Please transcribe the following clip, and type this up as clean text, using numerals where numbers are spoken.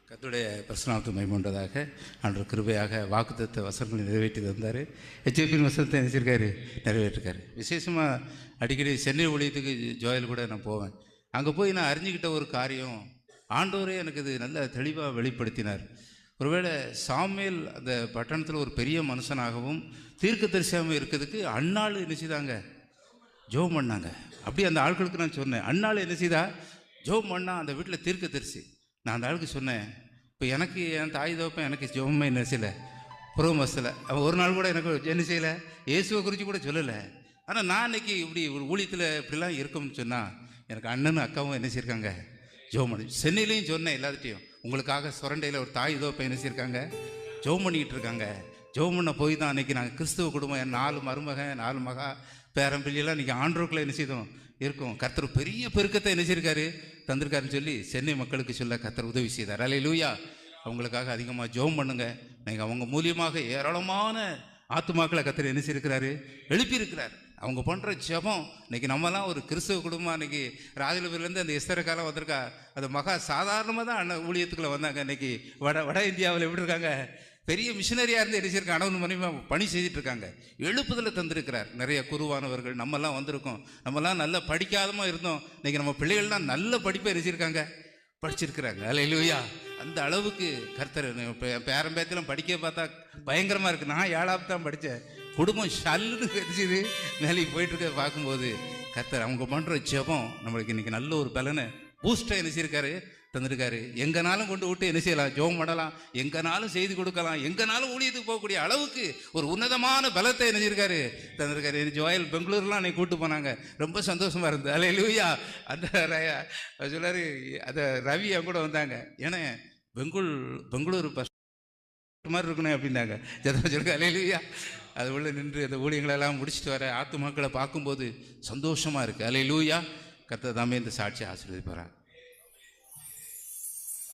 கர்த்தருடைய பிரசனாத்து மைமூண்டதாக ஆண்டவர் கிருபையாக வாக்குத்தத்த வசனங்களை நிறைவேற்றி தந்தார். ஹெச்ஏபியின் வசனத்தை நினைச்சிருக்காரு, நிறைவேற்றிருக்காரு. விசேஷமாக அடிக்கடி சென்னை ஊழியத்துக்கு ஜோயல் கூட நான் போவேன். அங்கே போய் நான் அறிஞ்சிக்கிட்ட ஒரு காரியம் ஆண்டவரே எனக்கு இது நல்ல தெளிவாக வெளிப்படுத்தினார். ஒருவேளை சாமுவேல் அந்த பட்டணத்தில் ஒரு பெரிய மனுஷனாகவும் தீர்க்கதரிசியாகவும் இருக்கிறதுக்கு அன்னாள் என்ன செய்தாங்க, ஜோம் பண்ணாங்க. அப்படி அந்த ஆட்களுக்கு நான் சொன்னேன், அன்னாள் என்ன செய்தா, ஜோம் பண்ணா அந்த வீட்டில் தீர்க்கதரிசி. நான் அந்த ஆளுக்கு சொன்னேன், இப்போ எனக்கு என் தாய் தோப்பன் எனக்கு ஜோமே என்ன செய்யலை, புறவு மசலை. அவன் ஒரு நாள் கூட எனக்கு என்ன செய்யலை, இயேசுவை குறித்து கூட சொல்லலை. ஆனால் நான் இன்னைக்கு இப்படி ஒரு ஊழியத்தில் இப்படிலாம் இருக்கும்னு சொன்னால் எனக்கு அண்ணனும் அக்காவும் என்ன செய்யிருக்காங்க, ஜோம் பண்ணி. சென்னையிலையும் சொன்னேன் எல்லாத்துட்டையும், உங்களுக்காக சுரண்டையில் ஒரு தாய் தோப்பை என்ன செய்யிருக்காங்க, ஜோம் பண்ணிக்கிட்டு இருக்காங்க. ஜோம் பண்ண போய் தான் அன்றைக்கி நாங்கள் கிறிஸ்துவ குடும்பம், என் 4 மருமகன் 4 மகா பேரம்பிள்ளையெல்லாம் இன்றைக்கி ஆண்டோருக்குள்ளே என்ன செய்தோம் இருக்கும். கர்த்தர் பெரிய பெருக்கத்தை என்ன செய்யிருக்காரு, தந்திருக்காருன்னு சொல்லி சென்னை மக்களுக்கு சொல்ல கர்த்தர் உதவி செய்தார். அல்லேலூயா. அவங்களுக்காக அதிகமாக ஜெபம் பண்ணுங்க. நீங்கள் அவங்க மூலியமாக ஏராளமான ஆத்துமாக்களை கர்த்தர் என்ன செய்யிருக்கிறாரு, எழுப்பியிருக்கிறார். அவங்க பண்ணுற ஜெபம் இன்றைக்கி நம்மலாம் ஒரு கிறிஸ்தவ குடும்பம். இன்றைக்கி ராஜலபுரிலேருந்து அந்த எஸ்தரக்காலம் வந்திருக்கா, அது மகா சாதாரணமாக தான் அண்ணன் ஊழியத்துக்குள்ளே வந்தாங்க. இன்றைக்கி வட இந்தியாவில் எப்படி இருக்காங்க, பெரிய மிஷினரியாக இருந்து எரிச்சிருக்க அணவன் மனைவியாக பணி செய்துட்டு இருக்காங்க. எழுப்புதலை தந்திருக்கிறார். நிறைய குருவானவர்கள் நம்மெல்லாம் வந்திருக்கோம். நம்மலாம் நல்லா படிக்காதமாக இருந்தோம். இன்றைக்கி நம்ம பிள்ளைகள்லாம் நல்ல படிப்பை எரிச்சிருக்காங்க, படிச்சிருக்கிறாங்க. அல்லேலூயா. அந்த அளவுக்கு கர்த்தர். பேரம்பேத்திலும் படிக்க பார்த்தா பயங்கரமாக இருக்குது. நான் 7ஆவது தான் படித்தேன். குடும்பம் ஷல்லுன்னு கடிச்சிது வேலைக்கு போயிட்டுருக்க பார்க்கும்போது கர்த்தர் அவங்க பண்ணுற ஜெபம் நம்மளுக்கு இன்றைக்கி நல்ல ஒரு பலனை பூஸ்டை என்ன செய்யிருக்காரு, தந்திருக்காரு. எங்கனாலும் கொண்டு விட்டு என்ன செய்யலாம், ஜெபம் பண்ணலாம், எங்கனாலும் செய்து கொடுக்கலாம், எங்கனாலும் ஊழியத்துக்கு போகக்கூடிய அளவுக்கு ஒரு உன்னதமான பலத்தை என்ன செய்யிருக்காரு, தந்திருக்காரு. ஜோயல் பெங்களூர்லாம் அன்னைக்கு கூப்பிட்டு போனாங்க, ரொம்ப சந்தோஷமாக இருந்தது. அல்லேலூயா. அந்த சொல்லாரு, அந்த ரவி அவங்க கூட வந்தாங்க. ஏன்னா பெங்களூர் பஸ் மாதிரி இருக்கணும் அப்படின்னாங்க. சொல்லுங்க. அல்லேலூயா. அது உள்ள நின்று அந்த ஊழியங்களெல்லாம் முடிச்சுட்டு வர ஆத்துமாக்களை பார்க்கும்போது சந்தோஷமாக இருக்குது. அல்லேலூயா. கர்த்தர் தாமே இந்த சாட்சியை ஆசீர்வதிப்பார்.